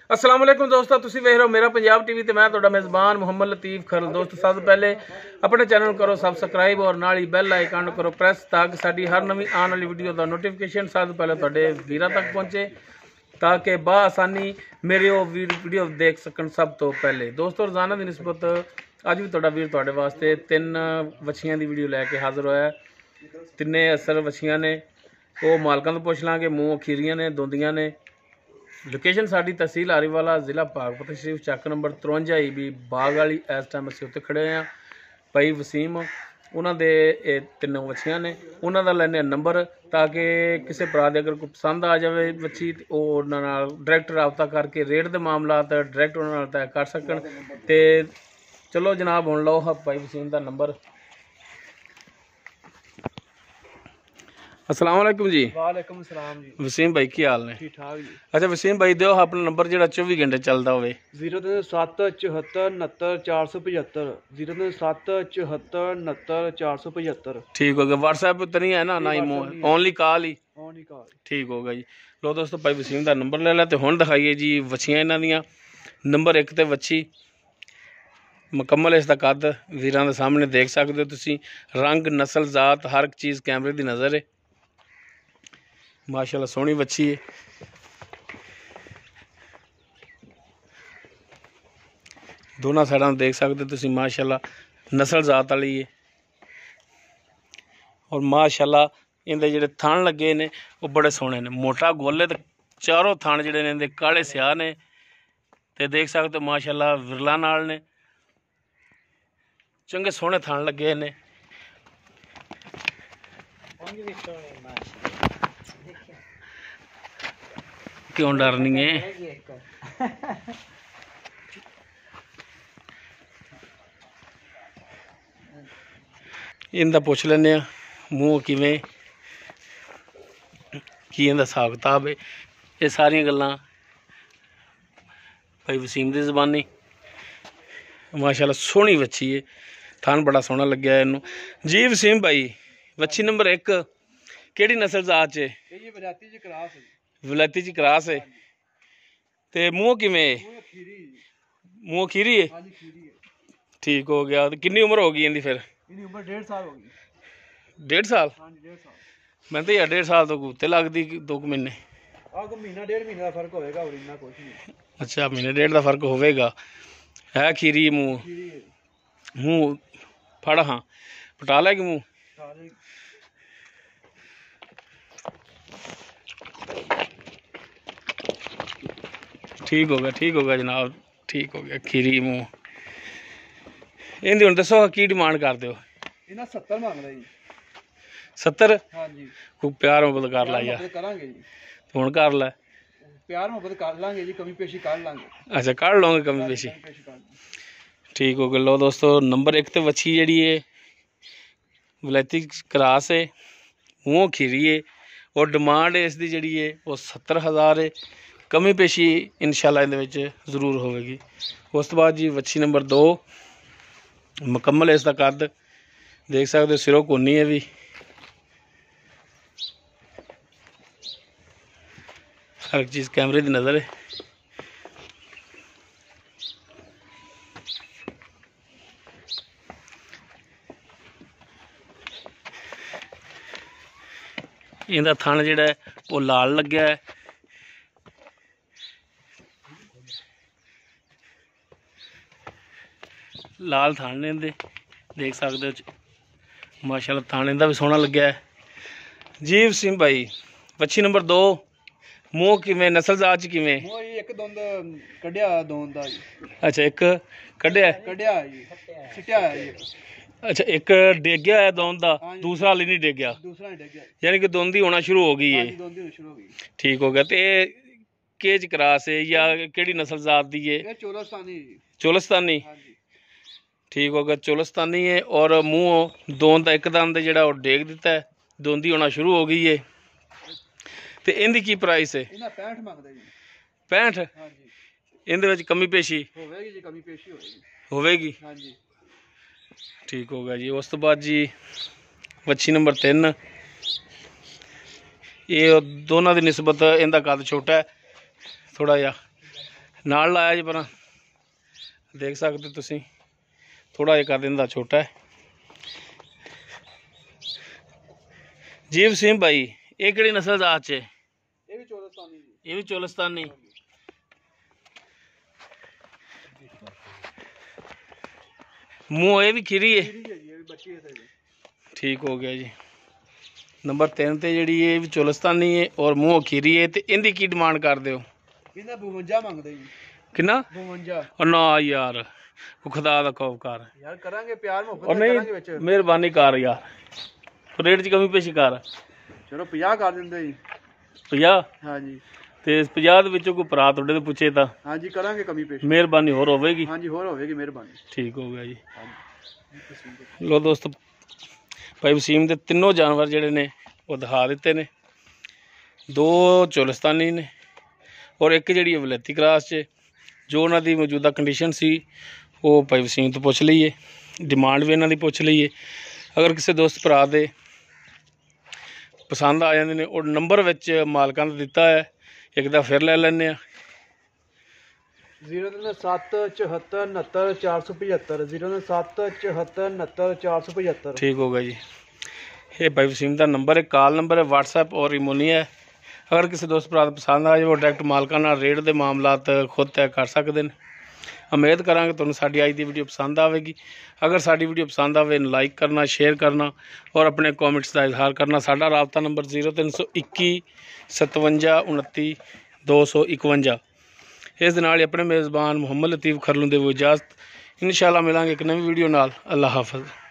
अस्सलाम वालेकुम दोस्तों, तुसी वेख रहे हो मेरा पंजाब टीवी ते मैं तुहाडा मेज़बान मुहम्मद लतीफ़ खरल। दोस्तों सब पहले अपने चैनल करो सबसक्राइब और नाल ही बैल आइकन करो प्रेस ताकि साडी हर नवी आने वाली वीडियो का नोटिफिकेशन सब पहले तुहाडे वीरां तक पहुँचे ताकि बआसानी मेरी वो वीडियो देख सकन सब तो पहले। दोस्तों रोज़ाना की निस्बत अज भी तुहाडा वीर तुहाडे वास्ते 3 वछियां की वीडियो लैके हाज़र होया। तिन्ने असल वछियां ने वो मालकां तो पुछ लांगे, मूँह खीरियां ने, दोंदियां ने। लोकेशन साड़ी तहसील आरीवाला, जिला भागपत शरीफ, चक नंबर 53 EB बाग वाली। इस टाइम असीं उत्ते खड़े हैं। भाई वसीम उन्होंने तीनों वछियां ने, उन्होंने लैने नंबर ताकि किसी भरा दे अगर कोई पसंद आ जाए वछी तो उन्होंने डायरैक्ट रबता करके रेट के मामला डायरैक्ट उन्होंने तय कर सकन। तो चलो जनाब हुण लो भाई वसीम का नंबर। अस्सलाम वालेकुम जी। वालेकुम सलाम जी। वसीम भाई की हाल ने? ठीक ठाक जी। अच्छा वसीम भाई दो अपना नंबर जो 24 घंटे चलता हो। 03774 03774 ठीक हो गया। व्हाट्सएप तो नहीं है ना? ना ही ओनली कॉल ही। ठीक हो गया जी। लो दोस्तों भाई वसीम का नंबर ले ला। तो हुण दिखाइए जी वछियां इन्हां दियां। नंबर 1 ते वछी मुकम्मल इसका कद वीरां दे सामने देख सकते हो तुसीं। रंग नस्ल जात हर एक चीज़ कैमरे की नज़र है। माशाल्लाह सोहनी वछी है। दोनों साइडों देख सकते हो तुसीं माशाल्लाह नस्ल जात वाली है। और माशाल्लाह इनके जिहड़े थण लगे ने वो बड़े सोहने ने, मोटा गोले ते चारों थण जिहड़े ने इनके काले स्याह ने। ते देख सकते हो माशाल्लाह विरला नाल ने, चंगे सोहने थण लगे ने। क्यों डरनी है? इनका पुछ लेने मूँह किवें की इनका हिसाब किताब है। ये सारिया गल्लां भाई वसीम की जबानी। माशाल्लाह सोहनी वच्छी है, थान बड़ा सोहना लग्या है इनू जी। वसीम भाई वच्छी नंबर 1 केड़ी नस्ल जात है? विलायती जी क्रास है। ते मूँह किवें? मूँह खीरी है। ठीक हो गया। कितनी उम्र होगी इनकी फिर? 1.5 साल होगी। 1.5 साल? मैं तो यार 1.5 साल तो उत्ते लगती 2 महीने। महीना 1.5 महीने का फर्क होएगा और इतना कुछ नहीं। अच्छा महीने 1.5 का फर्क होगा। है खीरी मूँह? मूँह फड़ हाँ पटा लेगी मूँह। ठीक हो गया जनाब, ठीक हो गया। खीरी मूँह इनकी हुण दसो की डिमांड कर दो? 70 मांगदा जी। 70? हाँ जी। खूब प्यार मोहब्बत कर ला यार। करांगे जी। हुण कर लै। प्यार मोहब्बत कर लांगे जी, कमी पेशी कर लांगे। अच्छा कर लोगे कमी पेशी? ठीक हो गया। लो दोस्तों नंबर 1 ते वछी जिहड़ी है विलायती क्रास है, मूँह खीरी है और डिमांड इसकी जिहड़ी है वो 70,000 है। कमी पेशी इंशाल्लाह इहदे विच जरूर होगी। उस तो बाद जी वछी नंबर 2 मुकम्मल इसका कद देख सकते हो, सिरों कोनी है भी। हर एक चीज़ कैमरे की नज़र है। इनका थन जिहड़ा है वो लाल लग्या है। लाल थन ने इहदे देख सकते हो। माशाल्लाह थन इहदा भी सोहना लग्या है जी। वसीम भाई वछी नंबर 2 मूँह किवें, नस्ल जात च किवें? एक दोंद कढ़िया दोंद दा जी। अच्छा एक कढ़िया जी, छिट्टिया है जी। अच्छा एक डेग्या है दोंद दा, दूसरा हाली नहीं डेग्या? दूसरा नहीं डेग्या, यानी कि दोंदी होना शुरू हो गई है। दोंदी होना शुरू हो गई। ठीक हो गया। तो ये केज क्रास है या केड़ी नस्ल जात दी है? ये चोलस्तानी। चोलस्तानी? ठीक हो गया, चोलस्तानी है। और मूँह दोंद दा एक दंद जिहड़ा वो डेग दिता है, दोंदी होना शुरू हो गई है। तो इनकी की प्राइस है? 65 मंगदा जी। 65? हां जी। इहदे विच कमी पेशी होवेगी जी, कमी पेशी होवेगी। हां जी। ठीक हो गया जी। उस तो बाद जी वच्छी नंबर 3 ये दोनों की निस्बत इनका कद छोटा है थोड़ा जा। ਨਾਲ ਲਾਇਆ ਜੀ ਪਰ ਦੇਖ ਸਕਦੇ ਤੁਸੀਂ ਥੋੜਾ ਜਿਹਾ ਕਰ ਦਿੰਦਾ ਛੋਟਾ ਹੈ। ਜੀਵ ਸਿੰਘ ਭਾਈ ਇਹ ਕਿਹੜੀ ਨਸਲ ਦਾ ਆਚ ਹੈ? ਇਹ ਵੀ ਚੋਲਸਤਾਨੀ ਜੀ। ਇਹ ਵੀ ਚੋਲਸਤਾਨੀ। ਮੂੰਹ ਇਹ ਵੀ ਖੀਰੀ ਹੈ? ਖੀਰੀ ਹੈ ਜੀ, ਇਹ ਵੀ ਬੱਚੀ ਹੈ ਜੀ। ਠੀਕ ਹੋ ਗਿਆ ਜੀ। ਨੰਬਰ 3 ਤੇ ਜਿਹੜੀ ਇਹ ਵੀ ਚੋਲਸਤਾਨੀ ਹੈ ਔਰ ਮੂੰਹ ਖੀਰੀ ਹੈ। ਤੇ ਇਹਦੀ ਕੀ ਡਿਮਾਂਡ ਕਰਦੇ ਹੋ? ਇਹਦਾ 52 ਮੰਗਦੇ ਜੀ। ਕਿੰਨਾ? 52। ਉਹ ਨਾ ਯਾਰ ਖੁਦਾ ਦਾ ਖੌਫ ਕਰ ਯਾਰ, ਕਰਾਂਗੇ ਪਿਆਰ ਔਰ ਮੁਹੱਬਤ ਨਹੀਂ ਕਰਾਂਗੇ ਵਿੱਚ। ਮਿਹਰਬਾਨੀ ਕਰ ਯਾਰ ਰੇਟ 'ਚ ਕਮੀ ਪੇਸ਼ੀ ਕਰ। ਚਲੋ 50 ਕਰ ਦਿੰਦੇ ਜੀ। 50? ਹਾਂਜੀ। ਤੇ 50 ਦੇ ਵਿੱਚੋਂ ਕੋਈ ਭਰਾ ਤੁਹਾਡੇ ਤੋਂ ਪੁੱਛੇ ਤਾਂ ਹਾਂਜੀ, ਕਰਾਂਗੇ ਕਮੀ ਪੇਸ਼। ਮਿਹਰਬਾਨੀ ਹੋਰ ਹੋਵੇਗੀ? ਹਾਂਜੀ, ਹੋਰ ਹੋਵੇਗੀ ਮਿਹਰਬਾਨੀ। ਠੀਕ ਹੋ ਗਿਆ ਜੀ। ਹਾਂਜੀ। ਲੋ ਦੋਸਤੋ ਭਾਈ ਵਸੀਮ ਦੇ ਤਿੰਨੋਂ ਜਾਨਵਰ ਜਿਹੜੇ ਨੇ ਉਹ ਦਿਖਾ ਦਿੱਤੇ ਨੇ। 2 ਚੋਲਸਤਾਨੀ ਨੇ ਔਰ ਇੱਕ ਜਿਹੜੀ ਵਲੈਤੀ ਕਰਾਸ 'ਚ। ਜੋ ਉਹਨਾਂ ਦੀ ਮੌਜੂਦਾ ਕੰਡੀਸ਼ਨ ਸੀ ਉਹ ਭਾਈ ਵਸੀਮ ਤੋਂ ਪੁੱਛ ਲਈਏ, ਡਿਮਾਂਡ ਵੀ ਇਹਨਾਂ ਦੀ ਪੁੱਛ ਲਈਏ। ਅਗਰ ਕਿਸੇ ਦੋਸਤ ਭਰਾ ਦੇ ਪਸੰਦ ਆ ਜਾਂਦੇ ਨੇ ਉਹ ਨੰਬਰ ਵਿੱਚ ਮਾਲਕਾਂ ਦਾ ਦਿੱਤਾ ਹੈ, ਇੱਕ ਦਾ ਫਿਰ ਲੈ ਲੈਂਦੇ ਆ। 097 74 69 475 097 74 69 475। ठीक होगा जी। ये भाई वसीम का नंबर है, कॉल नंबर है, व्हाट्सएप और इमो नहीं है। अगर किसी दोस्त भरा पसंद आ जाए वो डायरैक्ट मालकां नाल रेट के मामलात खुद तय कर सकते हैं। उम्मीद करांगे तुहानूं साडी अज दी वीडियो पसंद आवेगी। अगर साडी वीडियो पसंद आवे लाइक करना, शेयर करना और अपने कॉमेंट्स का इजहार करना। साडा राबता नंबर 0321 57 29 251। इस दे नाल अपने मेज़बान मुहम्मद लतीफ़ खरलू दे इजाज़त। इंशाअल्लाह मिलांगे एक नवी वीडियो नाल। अल्लाह हाफ़िज़।